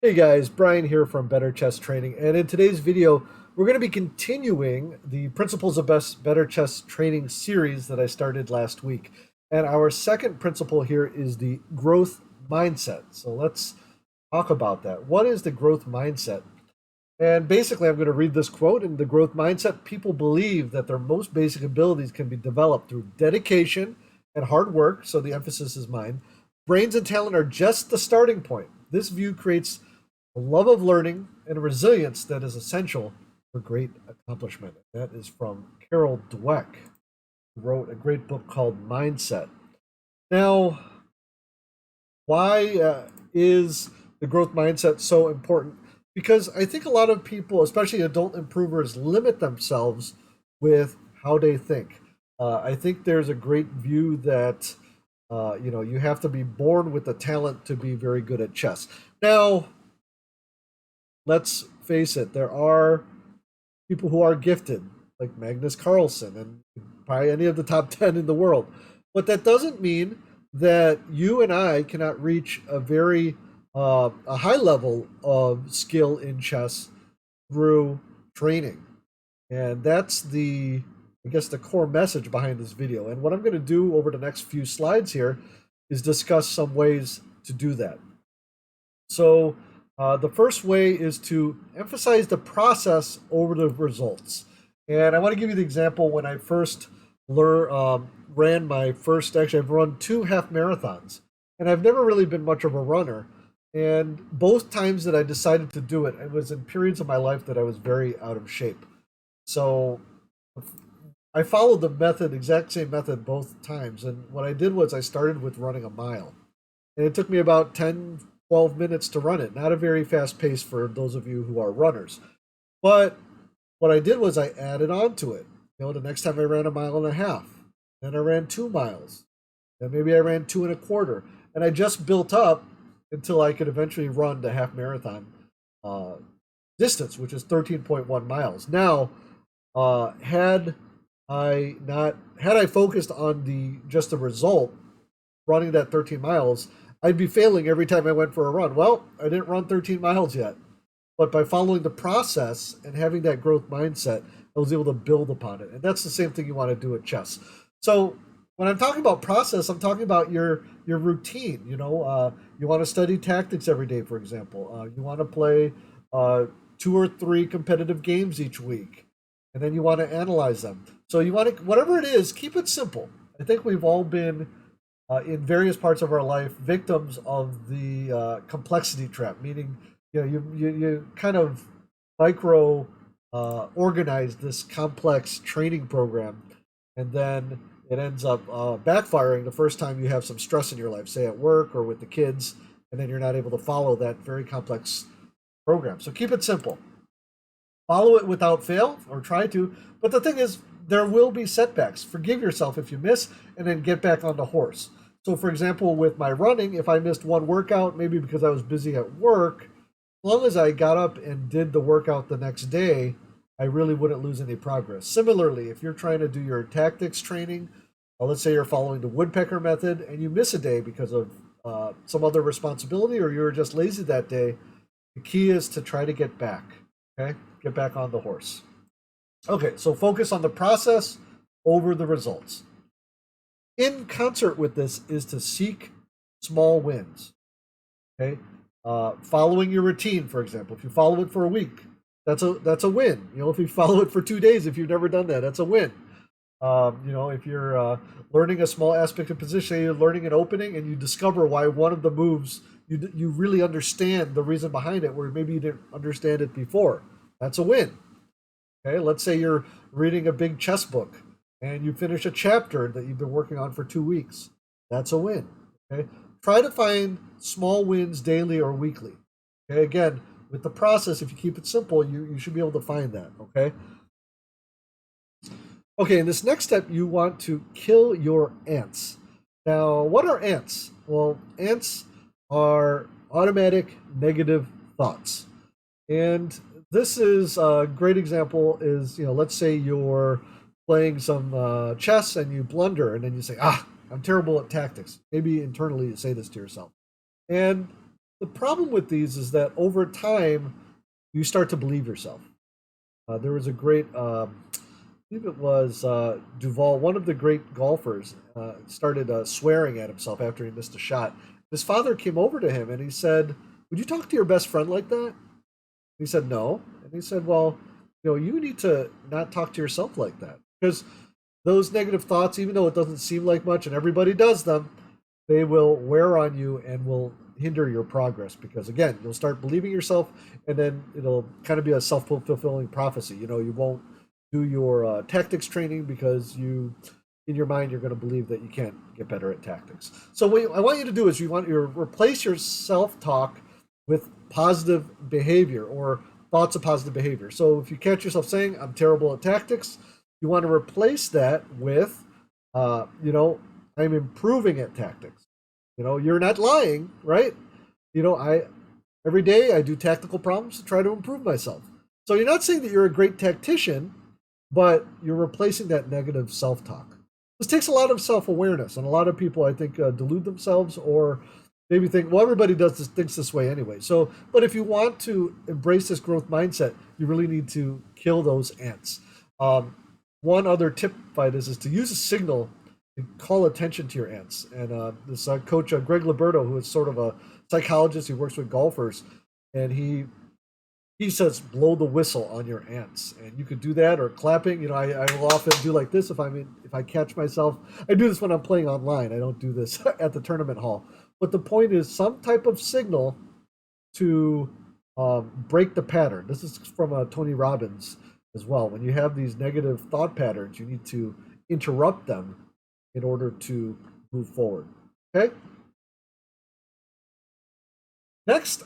Hey guys, Brian here from Better Chess Training, and in today's video, we're going to be continuing the Principles of Better Chess Training series that I started last week. And our second principle here is the growth mindset. So let's talk about that. What is the growth mindset? And basically, I'm going to read this quote. In the growth mindset, people believe that their most basic abilities can be developed through dedication and hard work. So the emphasis is mine. Brains and talent are just the starting point. This view creates a love of learning and a resilience that is essential for great accomplishment. That is from Carol Dweck, who wrote a great book called Mindset. Now, why is the growth mindset so important? Because I think a lot of people, especially adult improvers, limit themselves with how they think. I think there's a great view that you have to be born with the talent to be very good at chess. Now, let's face it, there are people who are gifted, like Magnus Carlsen and probably any of the top 10 in the world. But that doesn't mean that you and I cannot reach a high level of skill in chess through training. And that's I guess, the core message behind this video. And what I'm going to do over the next few slides here is discuss some ways to do that. So the first way is to emphasize the process over the results. And I want to give you the example when I first ran my first, actually, I've run 2 half marathons. And I've never really been much of a runner. And both times that I decided to do it, it was in periods of my life that I was very out of shape. So I followed the exact same method both times. And what I did was I started with running a mile. And it took me about 10, 12 minutes to run it. Not a very fast pace for those of you who are runners. But what I did was I added on to it. The next time I ran a mile and a half. Then I ran 2 miles. Then maybe I ran 2 and a quarter. And I just built up until I could eventually run the half marathon distance, which is 13.1 miles. Now, had I focused on just the result, running that 13 miles, I'd be failing every time I went for a run. Well, I didn't run 13 miles yet, but by following the process and having that growth mindset, I was able to build upon it. And that's the same thing you want to do at chess. So when I'm talking about process, I'm talking about your routine. You want to study tactics every day, for example. You want to play 2 or 3 competitive games each week, and then you want to analyze them. So you want to, whatever it is, keep it simple. I think we've all been in various parts of our life victims of the complexity trap, meaning you kind of micro organize this complex training program, and then it ends up backfiring the first time you have some stress in your life, say at work or with the kids, and then you're not able to follow that very complex program. So keep it simple. Follow it without fail, or try to. But the thing is, there will be setbacks. Forgive yourself if you miss, and then get back on the horse. So for example, with my running, if I missed one workout, maybe because I was busy at work, as long as I got up and did the workout the next day, I really wouldn't lose any progress. Similarly, if you're trying to do your tactics training, let's say you're following the woodpecker method and you miss a day because of some other responsibility, or you're just lazy that day, the key is to try to get back, okay? Get back on the horse. Okay, so focus on the process over the results. In concert with this is to seek small wins, okay? Following your routine, for example, if you follow it for a week, that's a win. If you follow it for 2 days, if you've never done that, that's a win. If you're learning a small aspect of position, you're learning an opening, and you discover why one of the moves you really understand the reason behind it, where maybe you didn't understand it before. That's a win. Okay, let's say you're reading a big chess book and you finish a chapter that you've been working on for 2 weeks. That's a win. Okay, try to find small wins daily or weekly. Okay, again, with the process, if you keep it simple, you should be able to find that. Okay, in this next step, you want to kill your ants. Now, what are ants? Well, ants are automatic negative thoughts. And this is a great example is, let's say you're playing some chess and you blunder, and then you say, I'm terrible at tactics. Maybe internally you say this to yourself. And The problem with these is that over time, you start to believe yourself. There was a great, I believe it was Duval, one of the great golfers, started swearing at himself after he missed a shot. His father came over to him and he said, "Would you talk to your best friend like that?" He said, "No." And he said, "Well, you need to not talk to yourself like that because those negative thoughts, even though it doesn't seem like much and everybody does them, they will wear on you and will hinder your progress because again, you'll start believing yourself and then it'll kind of be a self-fulfilling prophecy. You won't do your tactics training because in your mind, you're going to believe that you can't get better at tactics. So what I want you to do is you want to replace your self-talk with positive behavior or thoughts of positive behavior. So if you catch yourself saying, "I'm terrible at tactics," you want to replace that with, "I'm improving at tactics." You're not lying, right? I every day I do tactical problems to try to improve myself. So you're not saying that you're a great tactician, but you're replacing that negative self-talk. This takes a lot of self-awareness, and a lot of people, I think, delude themselves or maybe think, well, everybody thinks this way anyway. So, but if you want to embrace this growth mindset, you really need to kill those ants. One other tip by this is to use a signal to call attention to your ants. And this coach, Greg Liberto, who is sort of a psychologist, he works with golfers, and he says, blow the whistle on your ants. And you could do that or clapping. I will often do like this if I catch myself. I do this when I'm playing online. I don't do this at the tournament hall. But the point is some type of signal to break the pattern. This is from Tony Robbins as well. When you have these negative thought patterns, you need to interrupt them in order to move forward. Okay? Next,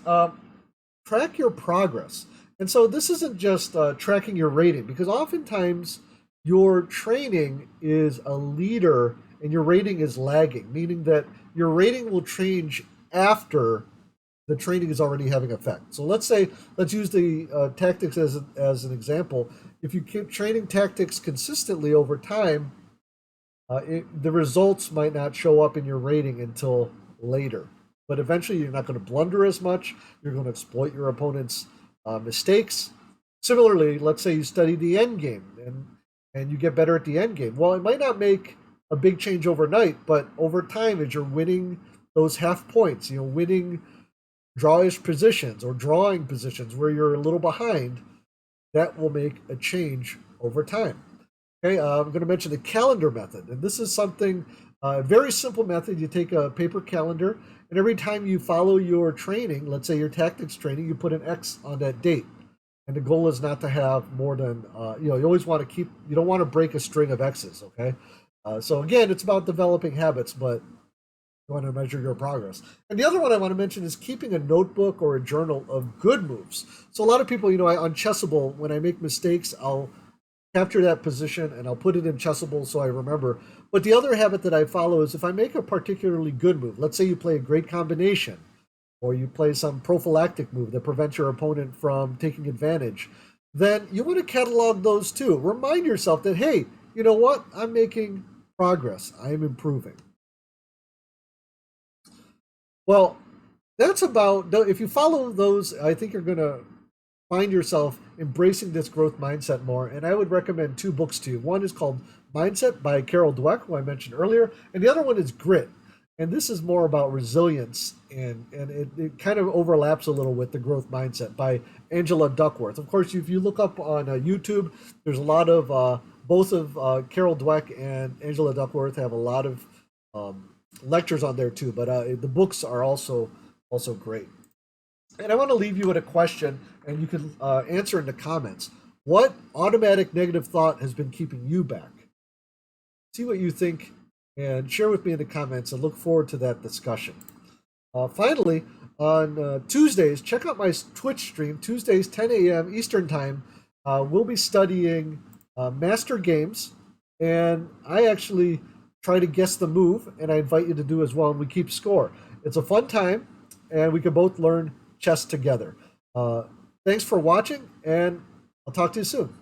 track your progress. And so this isn't just tracking your rating, because oftentimes your training is a leader and your rating is lagging, meaning that your rating will change after the training is already having effect. So let's use the tactics as an example. If you keep training tactics consistently over time, the results might not show up in your rating until later. But eventually, you're not going to blunder as much. You're going to exploit your opponent's mistakes. Similarly, let's say you study the end game and you get better at the end game. Well, it might not make a big change overnight, but over time, as you're winning those half points, winning drawish positions or drawing positions where you're a little behind, that will make a change over time. Okay, I'm going to mention the calendar method, and this is something a very simple method. You take a paper calendar, and every time you follow your training, let's say your tactics training, you put an X on that date. And the goal is not to have more than, you always want to you don't want to break a string of X's, okay? So again, it's about developing habits, but you want to measure your progress. And the other one I want to mention is keeping a notebook or a journal of good moves. So a lot of people, on Chessable, when I make mistakes, I'll capture that position and I'll put it in Chessable so I remember. But the other habit that I follow is if I make a particularly good move, let's say you play a great combination or you play some prophylactic move that prevents your opponent from taking advantage, then you want to catalog those too. Remind yourself that, hey, you know what? I'm making progress. I'm improving. Well, that's about, if you follow those, I think you're going to find yourself embracing this growth mindset more. And I would recommend 2 books to you. One is called Mindset by Carol Dweck, who I mentioned earlier, and the other one is Grit. And this is more about resilience, and it kind of overlaps a little with the growth mindset by Angela Duckworth. Of course, if you look up on YouTube, there's a lot of, both of Carol Dweck and Angela Duckworth have a lot of lectures on there too, but the books are also great. And I want to leave you with a question, and you can answer in the comments. What automatic negative thought has been keeping you back? See what you think and share with me in the comments, and look forward to that discussion. Finally, on Tuesdays, check out my Twitch stream, Tuesdays, 10 a.m. Eastern Time. We'll be studying Master Games, and I actually try to guess the move, and I invite you to do as well, and we keep score. It's a fun time, and we can both learn chess together. Thanks for watching, and I'll talk to you soon.